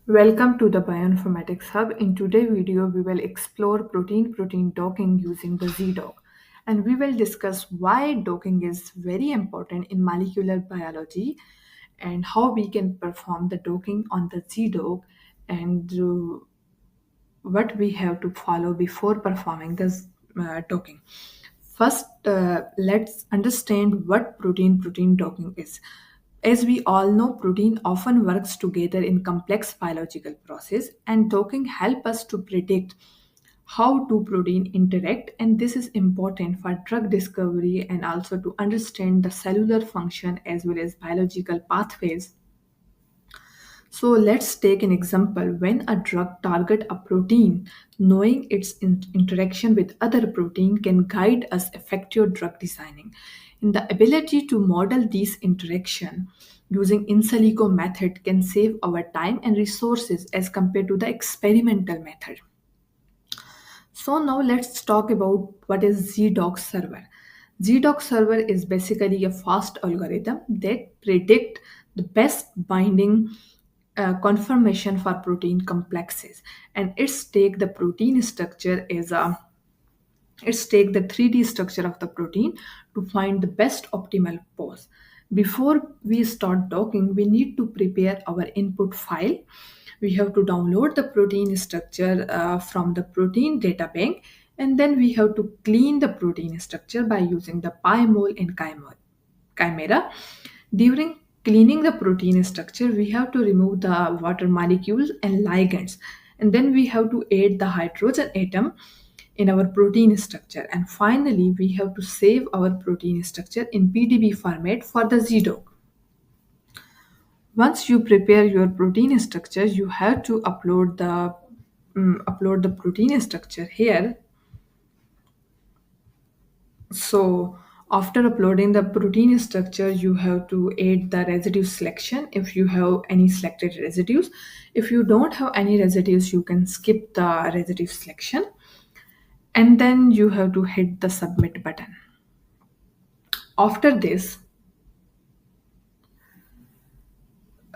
Welcome to the Bioinformatics Hub. In today's video, we will explore protein-protein docking using the Z-dock, and we will discuss why docking is very important in molecular biology and how we can perform the docking on the Z-dock and what we have to follow before performing this docking. First, let's understand what protein-protein docking is. As we all know, protein often works together in complex biological process, and docking help us to predict how two protein interact, and this is important for drug discovery and also to understand the cellular function as well as biological pathways. So let's take an example. When a drug target a protein, knowing its interaction with other protein can guide us effective drug designing. In the ability to model these interaction using in silico method can save our time and resources as compared to the experimental method. So now let's talk about what is ZDoc server. ZDoc server is basically a fast algorithm that predict the best binding conformation for protein complexes, and it's take the 3D structure of the protein to find the best optimal pose. Before we start docking, we need to prepare our input file. We have to download the protein structure from the protein data bank, and then we have to clean the protein structure by using the PyMol and Chimera. During cleaning the protein structure, we have to remove the water molecules and ligands, and then we have to add the hydrogen atom in our protein structure. And finally, we have to save our protein structure in PDB format for the ZDoc. Once you prepare your protein structure, you have to upload the protein structure here. So after uploading the protein structure, you have to add the residue selection if you have any selected residues. If you don't have any residues, you can skip the residue selection, and then you have to hit the submit button. After this,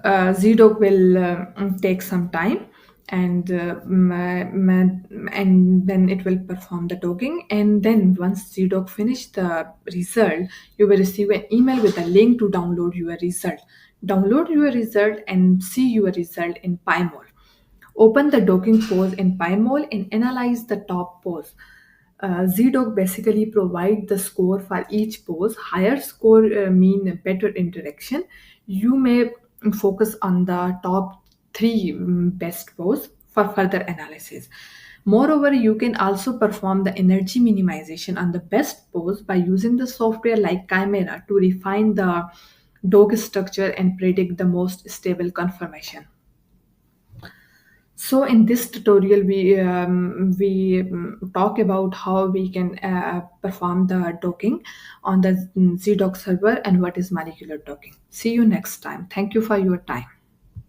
ZDoc will take some time, and and then it will perform the docking. And then once ZDoc finish the result, you will receive an email with a link to download your result. Download your result and see your result in PyMol. Open the docking pose in PyMol and analyze the top pose. ZDoc basically provide the score for each pose. Higher score mean better interaction. You may focus on the top three best pose for further analysis. Moreover, you can also perform the energy minimization on the best pose by using the software like Chimera to refine the dog structure and predict the most stable conformation. So in this tutorial, we talk about how we can perform the docking on the ZDoc server and what is molecular docking. See you next time. Thank you for your time.